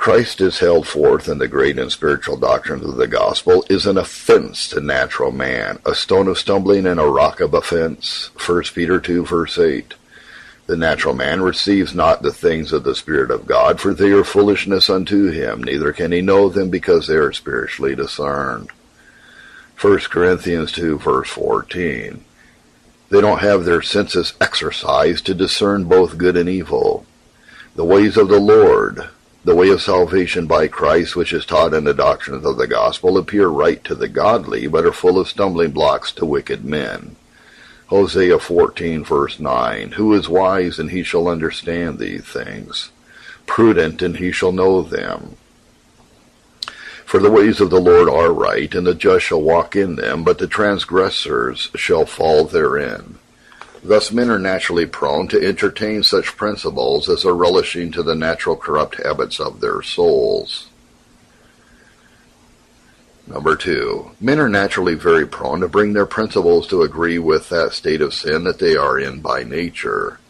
Christ is held forth in the great and spiritual doctrines of the gospel is an offense to natural man, a stone of stumbling and a rock of offense. 1 Peter 2, verse 8. The natural man receives not the things of the Spirit of God, for they are foolishness unto him, neither can he know them because they are spiritually discerned. 1 Corinthians 2, verse 14. They don't have their senses exercised to discern both good and evil. The ways of the Lord, the way of salvation by Christ, which is taught in the doctrines of the gospel, appear right to the godly, but are full of stumbling blocks to wicked men. Hosea 14, verse 9. Who is wise, and he shall understand these things? Prudent, and he shall know them. For the ways of the Lord are right, and the just shall walk in them, but the transgressors shall fall therein. Thus men are naturally prone to entertain such principles as are relishing to the natural corrupt habits of their souls. Number 2, men are naturally very prone to bring their principles to agree with that state of sin that they are in by nature.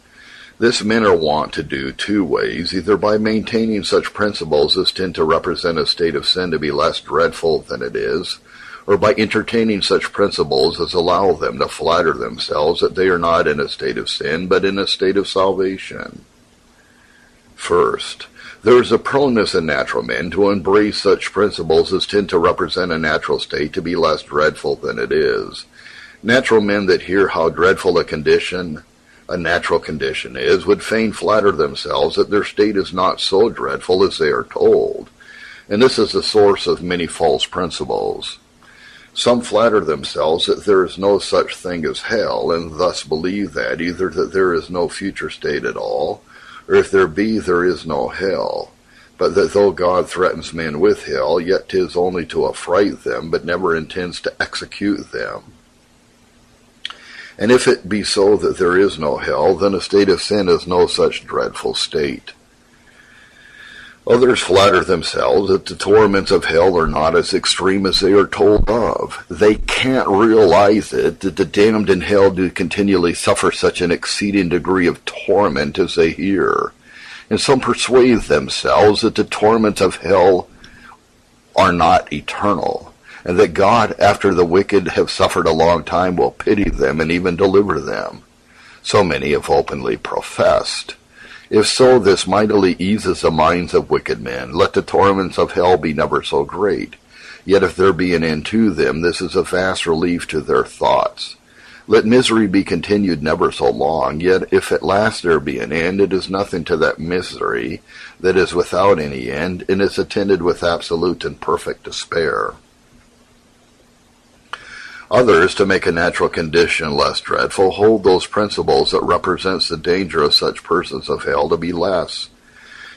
This men are wont to do two ways, either by maintaining such principles as tend to represent a state of sin to be less dreadful than it is, or by entertaining such principles as allow them to flatter themselves that they are not in a state of sin, but in a state of salvation. First, there is a proneness in natural men to embrace such principles as tend to represent a natural state to be less dreadful than it is. Natural men that hear how dreadful a natural condition is, would fain flatter themselves that their state is not so dreadful as they are told, and this is the source of many false principles. Some flatter themselves that there is no such thing as hell, and thus believe that either that there is no future state at all, or if there be, there is no hell, but that though God threatens men with hell, yet 'tis only to affright them, but never intends to execute them. And if it be so that there is no hell, then a state of sin is no such dreadful state. Others flatter themselves that the torments of hell are not as extreme as they are told of. They can't realize it, that the damned in hell do continually suffer such an exceeding degree of torment as they hear. And some persuade themselves that the torments of hell are not eternal, and that God, after the wicked have suffered a long time, will pity them and even deliver them. So many have openly professed. If so, this mightily eases the minds of wicked men. Let the torments of hell be never so great. Yet if there be an end to them, this is a vast relief to their thoughts. Let misery be continued never so long, yet if at last there be an end, it is nothing to that misery that is without any end, and is attended with absolute and perfect despair. Others, to make a natural condition less dreadful, hold those principles that represents the danger of such persons of hell to be less.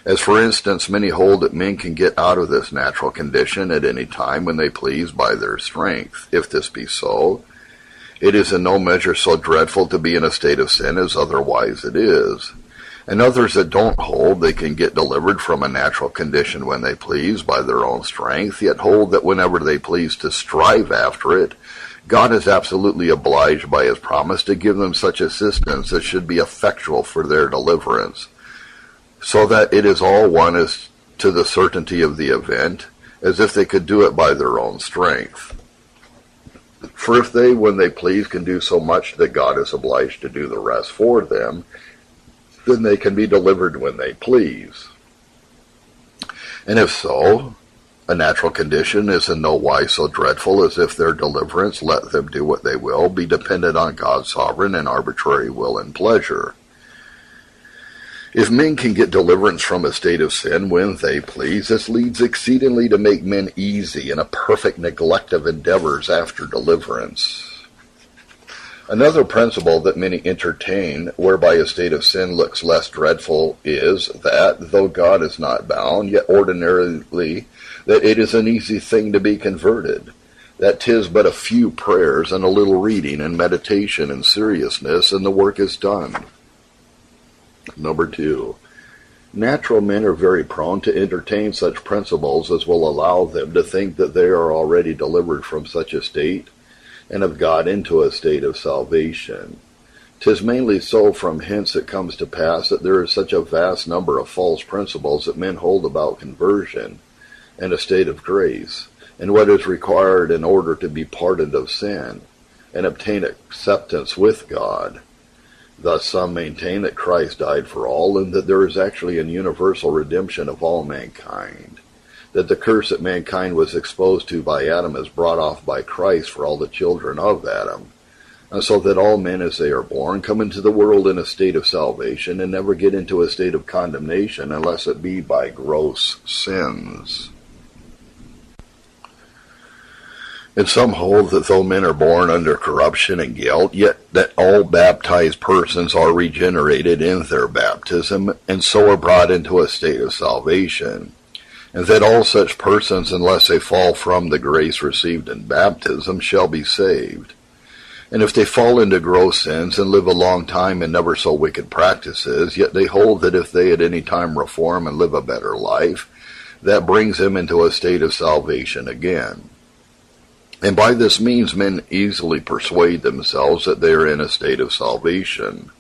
As for instance, many hold that men can get out of this natural condition at any time when they please by their strength. If this be so, it is in no measure so dreadful to be in a state of sin as otherwise it is. And others that don't hold they can get delivered from a natural condition when they please by their own strength, yet hold that whenever they please to strive after it, God is absolutely obliged by his promise to give them such assistance as should be effectual for their deliverance, so that it is all one as to the certainty of the event, as if they could do it by their own strength. For if they, when they please, can do so much that God is obliged to do the rest for them, then they can be delivered when they please. And if so, a natural condition is in no wise so dreadful as if their deliverance, let them do what they will, be dependent on God's sovereign and arbitrary will and pleasure. If men can get deliverance from a state of sin when they please, this leads exceedingly to make men easy in a perfect neglect of endeavors after deliverance. Another principle that many entertain, whereby a state of sin looks less dreadful, is that, though God is not bound, yet ordinarily that it is an easy thing to be converted, that 'tis but a few prayers and a little reading and meditation and seriousness, and the work is done. Number 2, natural men are very prone to entertain such principles as will allow them to think that they are already delivered from such a state, and have got into a state of salvation. 'Tis mainly so from hence it comes to pass that there is such a vast number of false principles that men hold about conversion and a state of grace, and what is required in order to be pardoned of sin, and obtain acceptance with God. Thus some maintain that Christ died for all, and that there is actually an universal redemption of all mankind, that the curse that mankind was exposed to by Adam is brought off by Christ for all the children of Adam, and so that all men as they are born come into the world in a state of salvation and never get into a state of condemnation unless it be by gross sins. And some hold that though men are born under corruption and guilt, yet that all baptized persons are regenerated in their baptism, and so are brought into a state of salvation, and that all such persons, unless they fall from the grace received in baptism, shall be saved. And if they fall into gross sins and live a long time in never so wicked practices, yet they hold that if they at any time reform and live a better life, that brings them into a state of salvation again. And by this means men easily persuade themselves that they are in a state of salvation.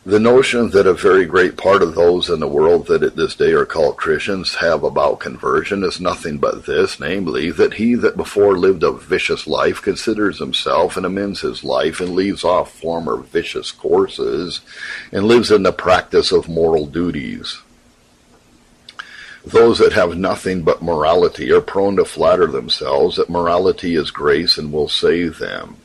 The notion that a very great part of those in the world that at this day are called Christians have about conversion is nothing but this, namely, that he that before lived a vicious life considers himself and amends his life and leaves off former vicious courses and lives in the practice of moral duties. Those that have nothing but morality are prone to flatter themselves that morality is grace and will save them.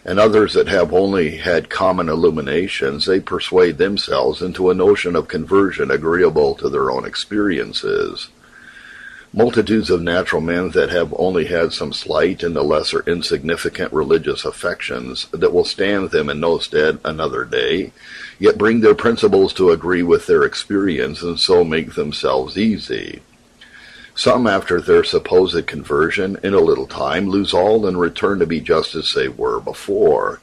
And others that have only had common illuminations, they persuade themselves into a notion of conversion agreeable to their own experiences. Multitudes of natural men that have only had some slight and the lesser insignificant religious affections that will stand them in no stead another day, yet bring their principles to agree with their experience and so make themselves easy. Some, after their supposed conversion, in a little time, lose all and return to be just as they were before.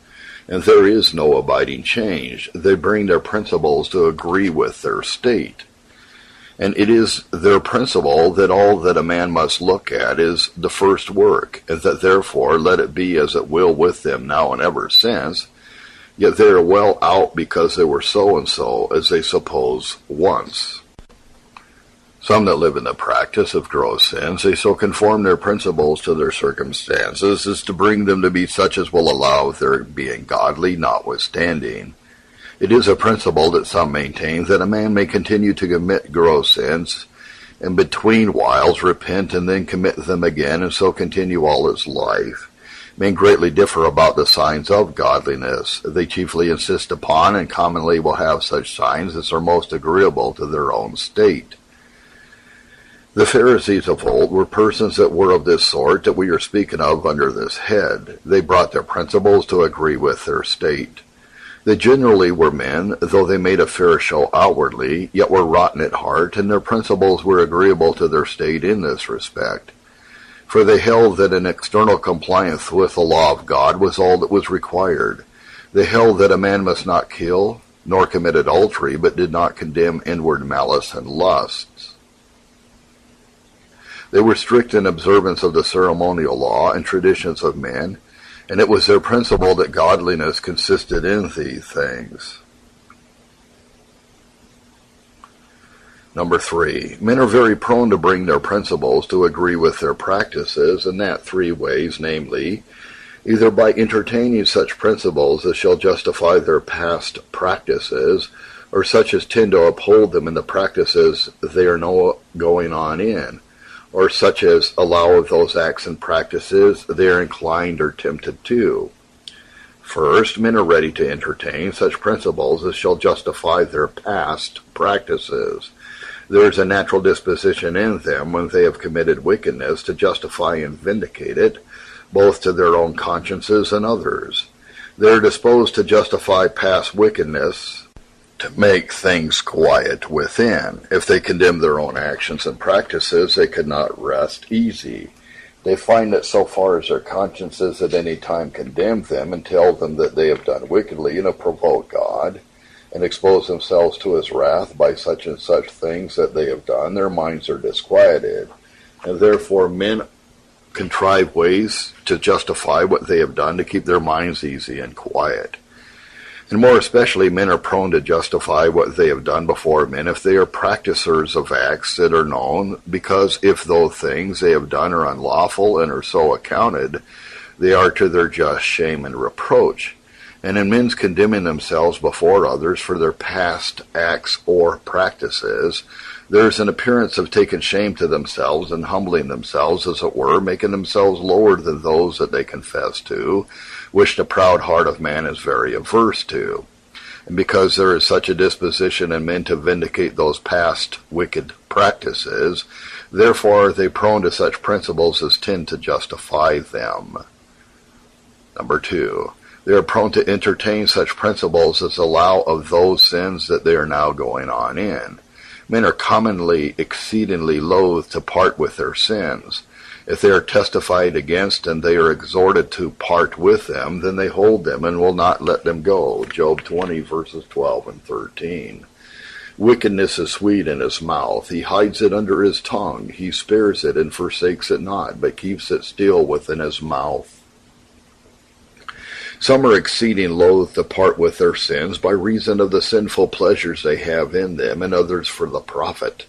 And there is no abiding change. They bring their principles to agree with their state. And it is their principle that all that a man must look at is the first work, and that therefore, let it be as it will with them now and ever since, yet they are well out because they were so and so, as they suppose once. Some that live in the practice of gross sins, they so conform their principles to their circumstances as to bring them to be such as will allow of their being godly notwithstanding. It is a principle that some maintain that a man may continue to commit gross sins, and between whiles repent and then commit them again, and so continue all his life. Men greatly differ about the signs of godliness. They chiefly insist upon, and commonly will have such signs as are most agreeable to their own state. The Pharisees of old were persons that were of this sort that we are speaking of under this head. They brought their principles to agree with their state. They generally were men, though they made a fair show outwardly, yet were rotten at heart, and their principles were agreeable to their state in this respect. For they held that an external compliance with the law of God was all that was required. They held that a man must not kill, nor commit adultery, but did not condemn inward malice and lusts. They were strict in observance of the ceremonial law and traditions of men, and it was their principle that godliness consisted in these things. Number 3, men are very prone to bring their principles to agree with their practices, and that 3 ways, namely, either by entertaining such principles as shall justify their past practices, or such as tend to uphold them in the practices they are now going on in, or such as allow of those acts and practices they are inclined or tempted to. First, men are ready to entertain such principles as shall justify their past practices. There is a natural disposition in them, when they have committed wickedness, to justify and vindicate it, both to their own consciences and others. They are disposed to justify past wickedness, to make things quiet within. If they condemn their own actions and practices, they could not rest easy. They find that so far as their consciences at any time condemn them and tell them that they have done wickedly and have provoked God, and expose themselves to his wrath by such and such things that they have done, their minds are disquieted, and therefore men contrive ways to justify what they have done to keep their minds easy and quiet. And more especially, men are prone to justify what they have done before men if they are practicers of acts that are known, because if those things they have done are unlawful and are so accounted, they are to their just shame and reproach. And in men's condemning themselves before others for their past acts or practices, there is an appearance of taking shame to themselves and humbling themselves, as it were, making themselves lower than those that they confess to, which the proud heart of man is very averse to. And because there is such a disposition in men to vindicate those past wicked practices, therefore are they prone to such principles as tend to justify them. Number 2. They are prone to entertain such principles as allow of those sins that they are now going on in. Men are commonly exceedingly loath to part with their sins. If they are testified against and they are exhorted to part with them, then they hold them and will not let them go. Job 20, verses 12 and 13. Wickedness is sweet in his mouth. He hides it under his tongue. He spares it and forsakes it not, but keeps it still within his mouth. Some are exceeding loath to part with their sins by reason of the sinful pleasures they have in them, and others for the profit.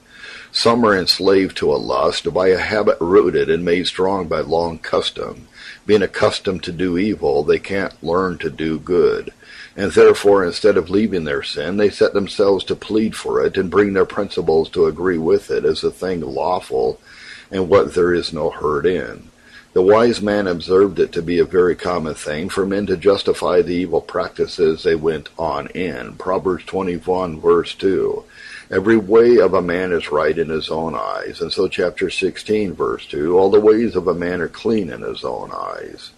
Some are enslaved to a lust by a habit rooted and made strong by long custom. Being accustomed to do evil, they can't learn to do good. And therefore, instead of leaving their sin, they set themselves to plead for it and bring their principles to agree with it as a thing lawful and what there is no hurt in. The wise man observed it to be a very common thing for men to justify the evil practices they went on in. Proverbs 21, verse 2. Every way of a man is right in his own eyes. And so chapter 16, verse 2. All the ways of a man are clean in his own eyes.